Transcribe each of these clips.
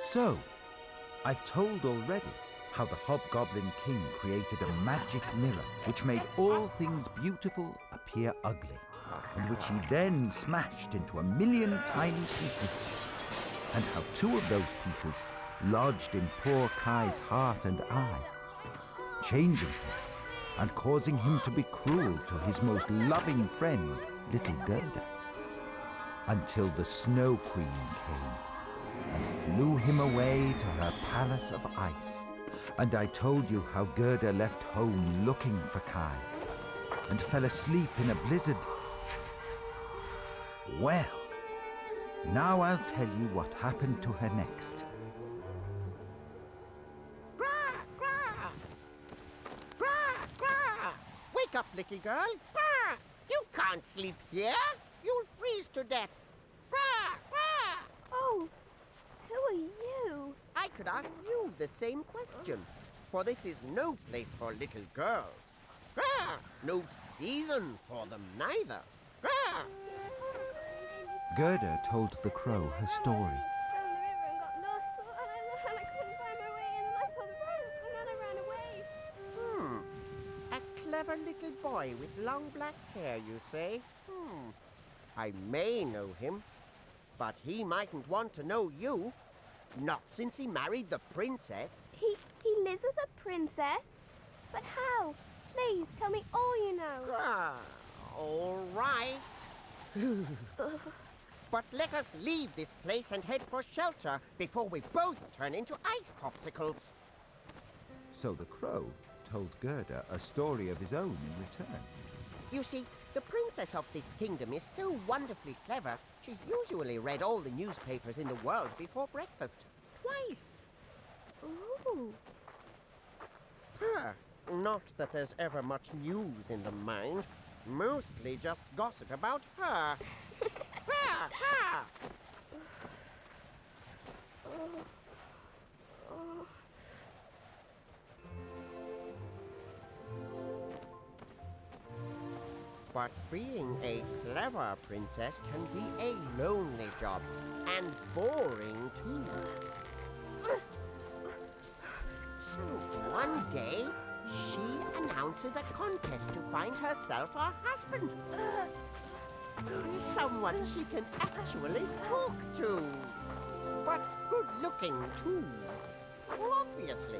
So, I've told already how the Hobgoblin King created a magic mirror which made all things beautiful appear ugly, and which he then smashed into 1,000,000 tiny pieces, and how 2 of those pieces lodged in poor Kai's heart and eye, changing him and causing him to be cruel to his most loving friend, little Gerda, until the Snow Queen came and flew him away to her palace of ice. And I told you how Gerda left home looking for Kai and fell asleep in a blizzard. Well, now I'll tell you what happened to her next. Gra, gra! Gra, gra! Wake up, little girl! Gra! You can't sleep here! You'll freeze to death! Gra, gra! Oh, who are you? I could ask you the same question, for this is no place for little girls. Gra! No season for them neither. Gra! Gerda told the crow her story. Down the river and got lost, and I couldn't find my way, and then I saw the rose, and then I ran away. A clever little boy with long black hair, you say? I may know him, but he mightn't want to know you. Not since he married the princess. He lives with a princess? But how? Please, tell me all you know. All right. But let us leave this place and head for shelter before we both turn into ice popsicles. So the crow told Gerda a story of his own in return. You see, the princess of this kingdom is so wonderfully clever, she's usually read all the newspapers in the world before breakfast. Twice. Ooh. Not that there's ever much news in the mind. Mostly just gossip about her. But being a clever princess can be a lonely job, and boring too. So one day, she announces a contest to find herself a husband. Someone she can actually talk to. But good looking too, obviously.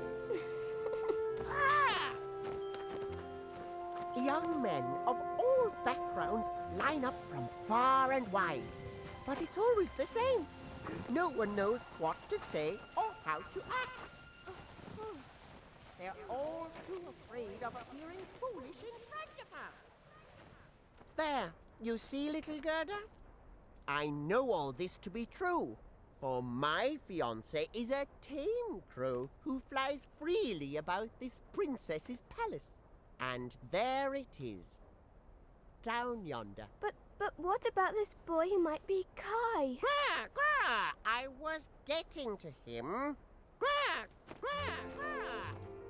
Young men of all backgrounds line up from far and wide. But it's always the same. No one knows what to say or how to act. They're all too afraid of appearing foolish in front of her. There, you see, little Gerda? I know all this to be true, for my fiancé is a tame crow who flies freely about this princess's palace. And there it is, down yonder. But what about this boy who might be Kai? I was getting to him.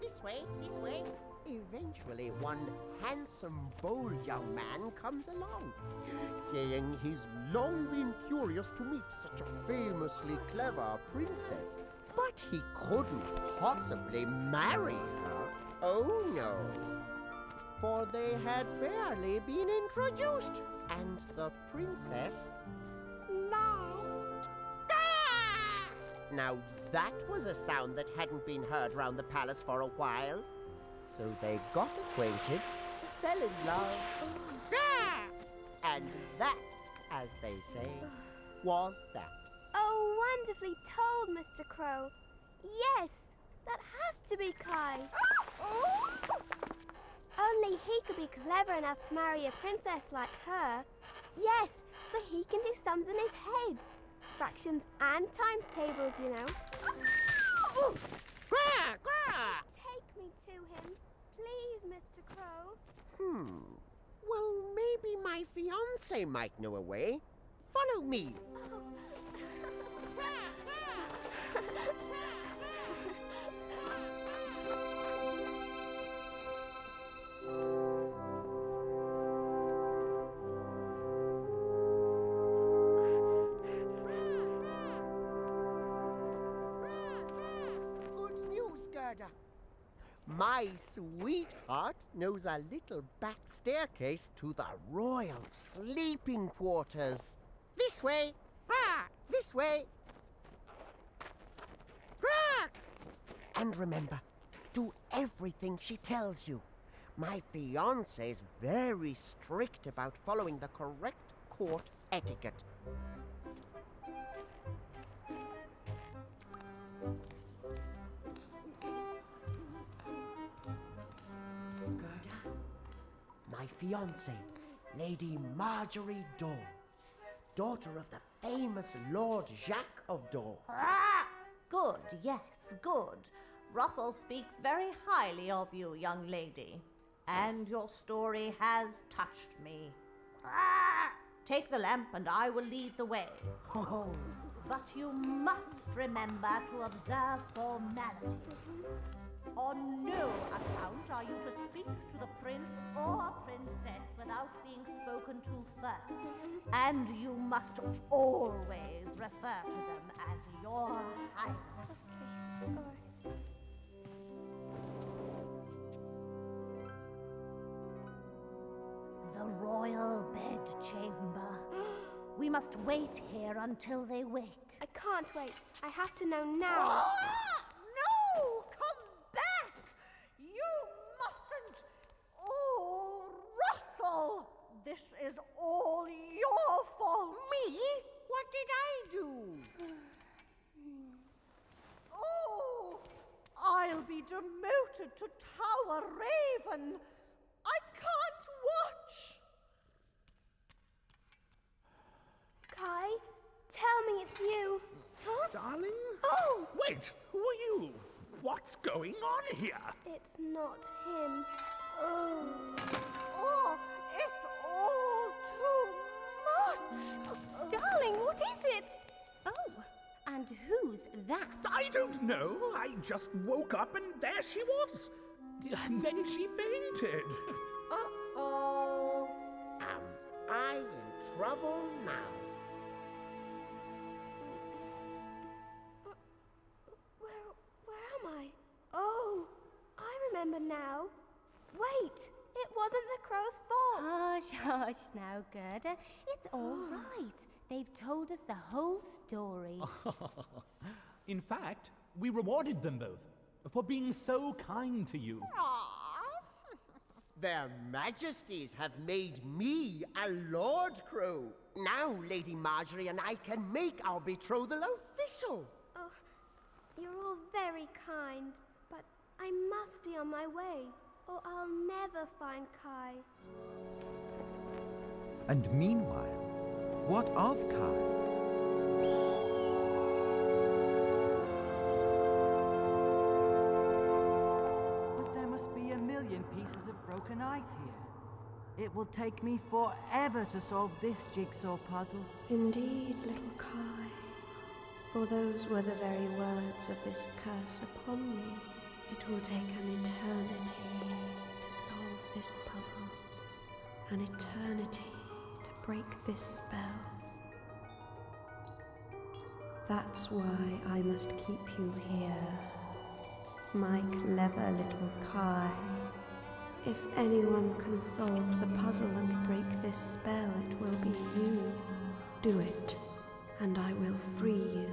This way, this way. Eventually, one handsome, bold young man comes along, saying he's long been curious to meet such a famously clever princess. But he couldn't possibly marry her. Oh, no. For they had barely been introduced, and the princess laughed. Ah! Now that was a sound that hadn't been heard round the palace for a while. So they got acquainted, fell in love, ah! And that, as they say, was that. Oh, wonderfully told, Mr. Crow. Yes, that has to be Kai. Only he could be clever enough to marry a princess like her. Yes, but he can do sums in his head. Fractions and times tables, you know. Take me to him, please, Mr. Crow. Well, maybe my fiancé might know a way. Follow me. My sweetheart knows a little back staircase to the royal sleeping quarters. This way. This way. And remember, do everything she tells you. My fiancé is very strict about following the correct court etiquette. Gerda, my fiancé, Lady Marjorie Dore, daughter of the famous Lord Jacques of Dore. Good, yes, good. Russell speaks very highly of you, young lady. And your story has touched me. Take the lamp and I will lead the way. Oh, But you must remember to observe formalities. On no account are you to speak to the prince or princess without being spoken to first. And you must always refer to them as your highness. Okay, all right. The royal bedchamber. We must wait here until they wake. I can't wait. I have to know now. No! Come back! You mustn't! Oh, Russell! This is all your fault! me? What did I do? Oh! I'll be demoted to Tower Raven! I can't watch! Kai, tell me it's you. Huh? Darling? Oh, Wait, who are you? What's going on here? it's not him. Oh. Oh, it's all too much! Darling, what is it? Oh, and who's that? I don't know. I just woke up and there she was. And then she fainted. Uh-oh. Am I in trouble now? Where am I? Oh, I remember now. Wait, it wasn't the crow's fault. Hush, hush now, Gerda. It's all right. They've told us the whole story. In fact, we rewarded them both for being so kind to you. Their Majesties have made me a Lord Crow. Now Lady Marjorie and I can make our betrothal official. Oh, you're all very kind, but I must be on my way, or I'll never find Kai. And meanwhile, what of Kai? But there must be a million pieces of broken ice here. It will take me forever to solve this jigsaw puzzle. Indeed, little Kai, for those were the very words of this curse upon me. It will take an eternity to solve this puzzle, an eternity to break this spell. That's why I must keep you here, my clever little Kai. If anyone can solve the puzzle and break this spell, it will be you. Do it, and I will free you.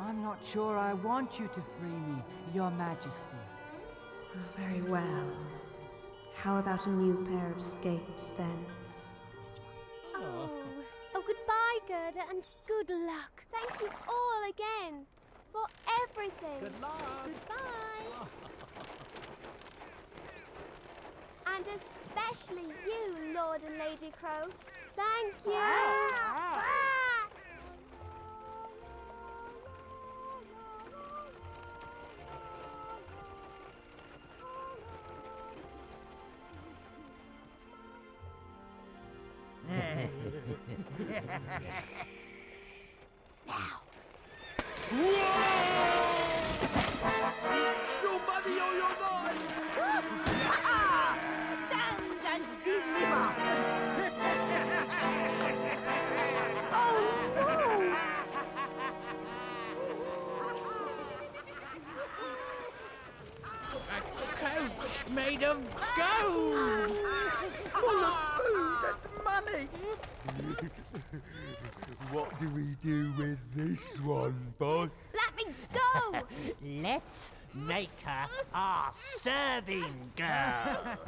I'm not sure I want you to free me, Your Majesty. Oh, very well. How about a new pair of skates, then? Oh, goodbye, Gerda, and good luck. Thank you all again for everything. Good luck. Goodbye. And especially you, Lord and Lady Crow. Thank you. Nobody or your life! Stand and deliver! made of gold! Full of food and money. What do we do with this one, boss? Let me go! Let's make her our serving girl.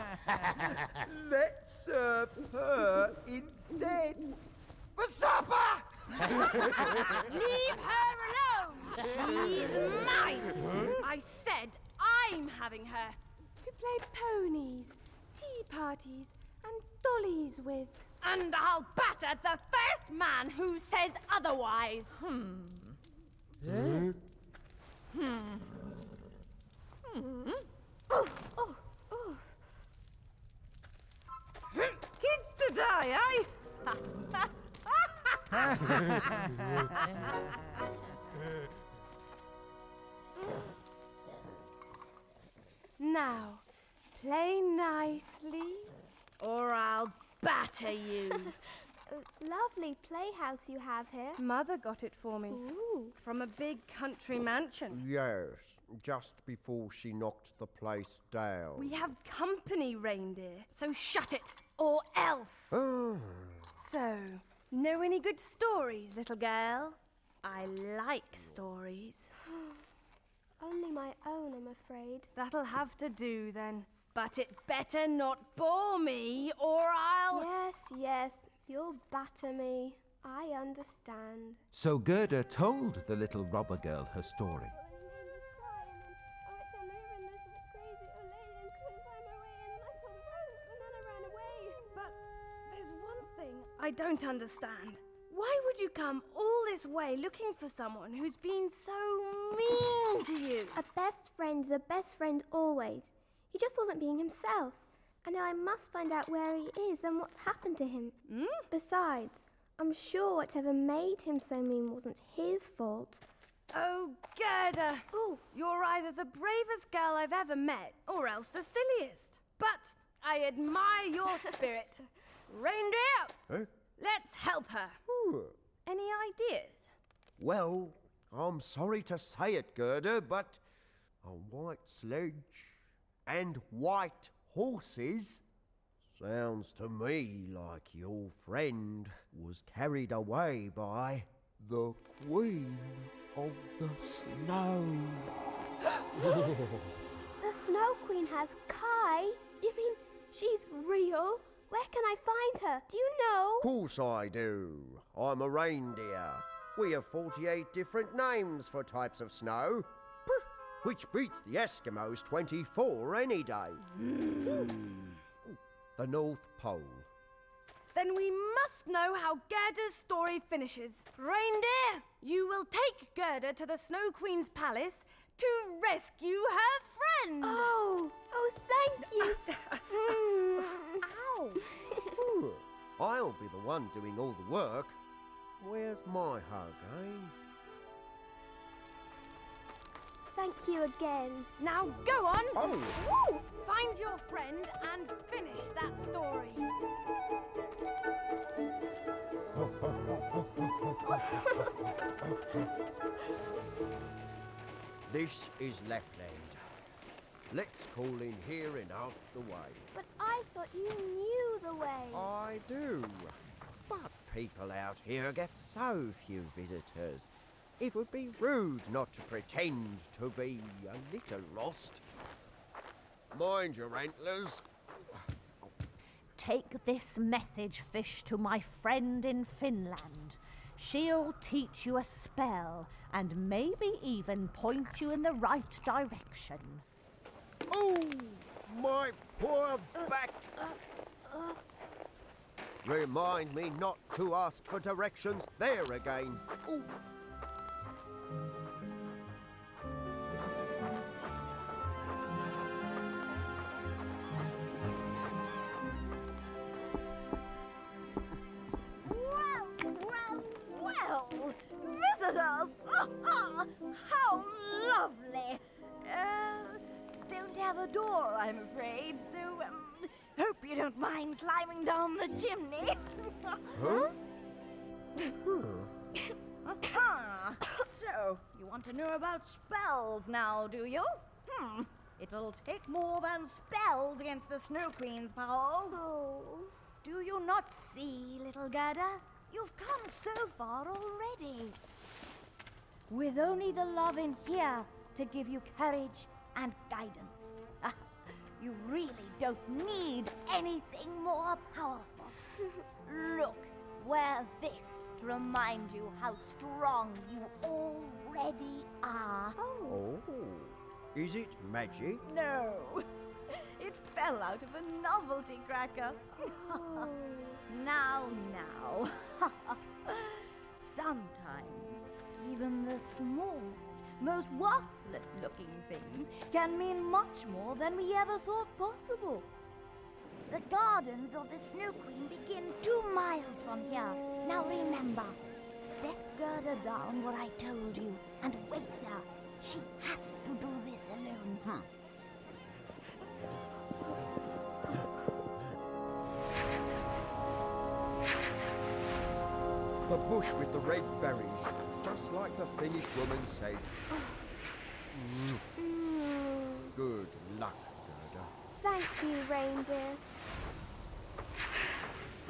Let's serve her instead. For supper! Leave her alone! She's mine! I said I'm having her to play ponies, tea parties, and dollies with. And I'll batter the first man who says otherwise. Kids to die, eh? Now, play nicely, or I'll batter you. Lovely playhouse you have here. Mother got it for me. Ooh. From a big country mansion. Yes, just before she knocked the place down. We have company, reindeer, so shut it, or else. So, know any good stories, little girl? I like stories. Only my own, I'm afraid. That'll have to do then. But it better not bore me, or I'll... Yes, you'll batter me. I understand. So Gerda told the little robber girl her story. But there's one thing I don't understand. Why would you come all this way looking for someone who's been so mean to you? A best friend is a best friend always. He just wasn't being himself. And now I must find out where he is and what's happened to him. Besides, I'm sure whatever made him so mean wasn't his fault. Oh, Gerda! Oh. You're either the bravest girl I've ever met, or else the silliest. But I admire your spirit. Reindeer! Huh? Let's help her. Any ideas? Well, I'm sorry to say it, Gerda, but a white sledge and white horses sounds to me like your friend was carried away by the Queen of the Snow. The Snow Queen has Kai? You mean she's real? Where can I find her? Do you know? Course I do. I'm a reindeer. We have 48 different names for types of snow, which beats the Eskimos 24 any day. The North Pole. Then we must know how Gerda's story finishes. Reindeer, you will take Gerda to the Snow Queen's palace to rescue her friend. Oh, thank you. Ow. I'll be the one doing all the work. Where's my hug, eh? Thank you again. Now go on. Oh! Woo! Find your friend and finish that story. This is Lapland. Let's call in here and ask the way. But I thought you knew the way. I do. But people out here get so few visitors. It would be rude not to pretend to be a little lost. Mind your antlers. Take this message, fish, to my friend in Finland. She'll teach you a spell and maybe even point you in the right direction. Oh, my poor back. Remind me not to ask for directions there again. Ooh. Well, visitors! How lovely! Don't have a door, I'm afraid, so hope you don't mind climbing down the chimney. Huh? So, you want to know about spells now, do you? It'll take more than spells against the Snow Queen's powers. Oh. Do you not see, little Gerda? You've come so far already. With only the love in here to give you courage and guidance. You really don't need anything more powerful. Look, wear this to remind you how strong you already are. Oh, is it magic? No, it fell out of a novelty cracker. Now. Sometimes even the smallest, most worthless looking things can mean much more than we ever thought possible. The gardens of the Snow Queen begin 2 miles from here. Now remember, set Gerda down what I told you and wait there. She has to do this alone. The bush with the red berries, just like the Finnish woman said. Good luck, Gerda. Thank you, reindeer.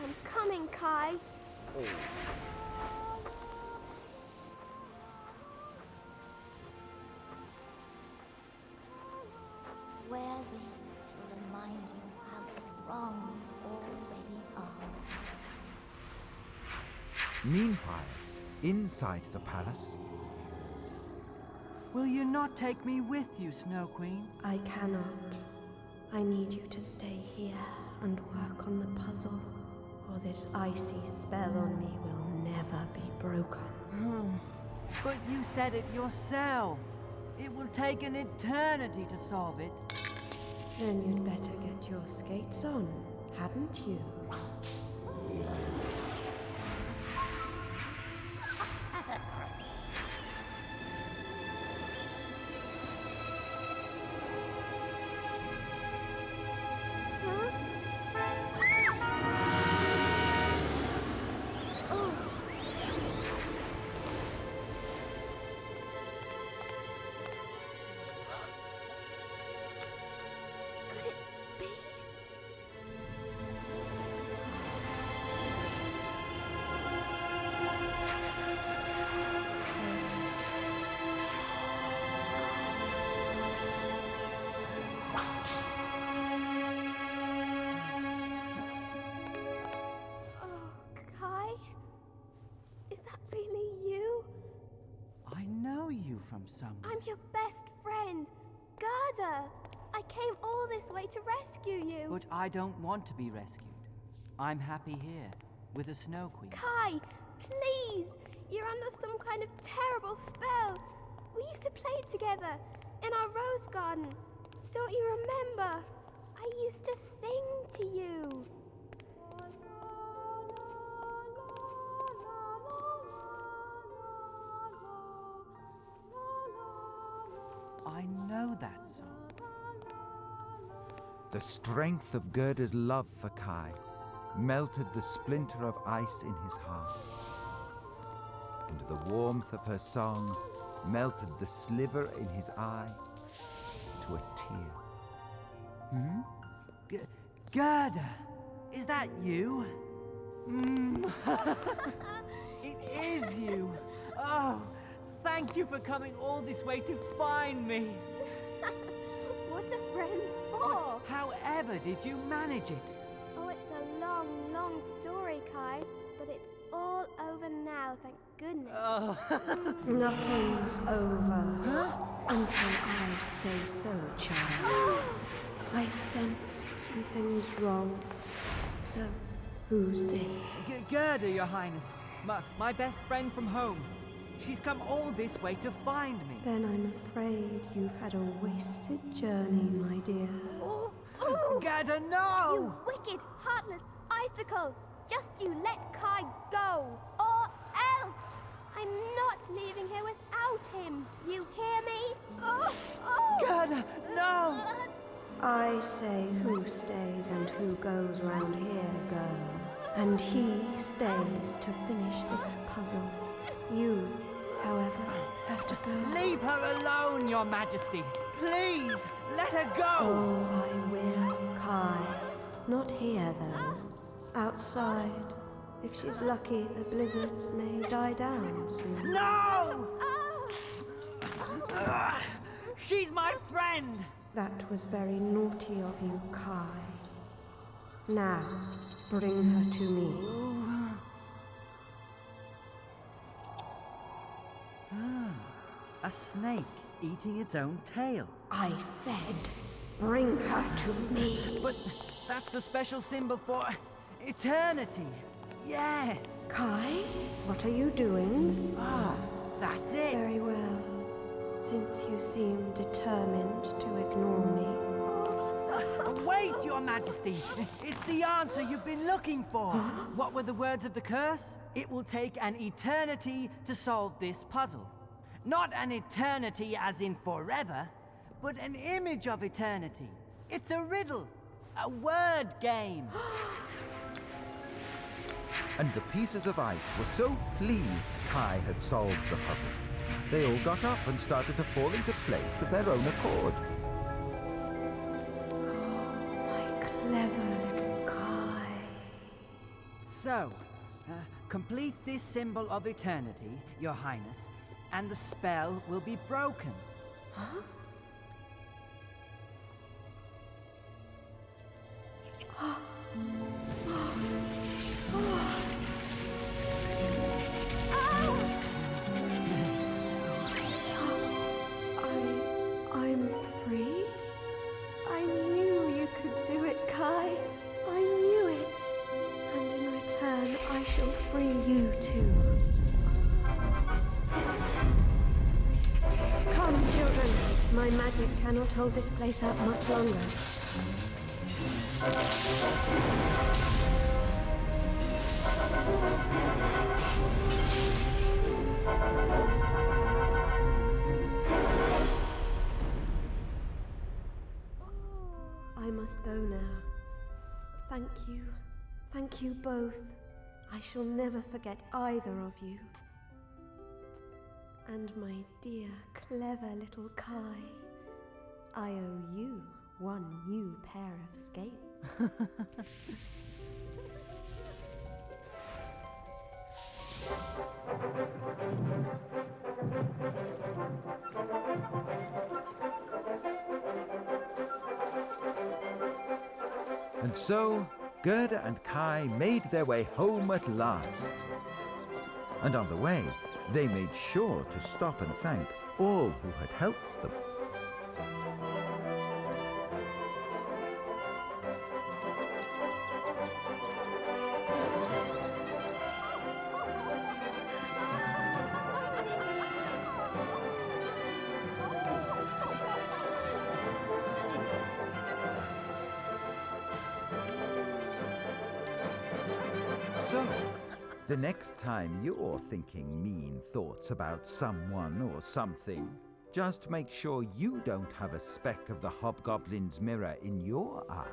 I'm coming, Kai. Oh. Wear this to remind you how strong you already are. Meanwhile, inside the palace, Will you not take me with you, Snow Queen? I cannot. I need you to stay here and work on the puzzle, or this icy spell on me will never be broken. But you said it yourself. It will take an eternity to solve it. Then you'd better get your skates on, hadn't you? From somewhere. I'm your best friend, Gerda. I came all this way to rescue you. But I don't want to be rescued. I'm happy here, with the Snow Queen. Kai, please! You're under some kind of terrible spell. We used to play together in our rose garden. Don't you remember? I used to sing to you. I know that song. the strength of Gerda's love for Kai melted the splinter of ice in his heart, and the warmth of her song melted the sliver in his eye to a tear. Gerda, is that you? It is you. Oh, thank you for coming all this way to find me. What are friends for? However did you manage it? Oh, it's a long, long story, Kai. But it's all over now, thank goodness. Oh. Nothing's over until I say so, child. I sense something's wrong. So, who's this? Gerda, Your Highness. My best friend from home. She's come all this way to find me. Then I'm afraid you've had a wasted journey, my dear. Gerda, no! You wicked, heartless icicle! Just you let Kai go, or else! I'm not leaving here without him. You hear me? Gerda, no! I say who stays and who goes round here, girl. And he stays to finish this puzzle. You, however, have to go. Leave her alone, Your Majesty. Please, Let her go! Oh, I will, Kai. Not here, though. Outside. If she's lucky, the blizzards may die down soon. No! She's my friend! That was very naughty of you, Kai. Now, bring her to me. A snake eating its own tail. I said, bring her to me. But that's the special symbol for eternity. Yes. Kai, what are you doing? Ah, that's it. Very well. Since you seem determined to ignore me. Wait, Your Majesty! It's the answer you've been looking for! What were the words of the curse? It will take an eternity to solve this puzzle. Not an eternity as in forever, but an image of eternity. It's a riddle, a word game. And the pieces of ice were so pleased Kai had solved the puzzle. They all got up and started to fall into place of their own accord. My clever little Kai. So, complete this symbol of eternity, Your Highness, and the spell will be broken. Huh? I'm free? I knew you could do it, Kai. I knew it. And in return, I shall free you too. Come, children. My magic cannot hold this place up much longer. I must go now. Thank you. Thank you both. I shall never forget either of you. And my dear, clever little Kai, I owe you one new pair of skates. And so, Gerda and Kai made their way home at last. And on the way, they made sure to stop and thank all who had helped them. So, the next time you're thinking mean thoughts about someone or something, just make sure you don't have a speck of the hobgoblin's mirror in your eye.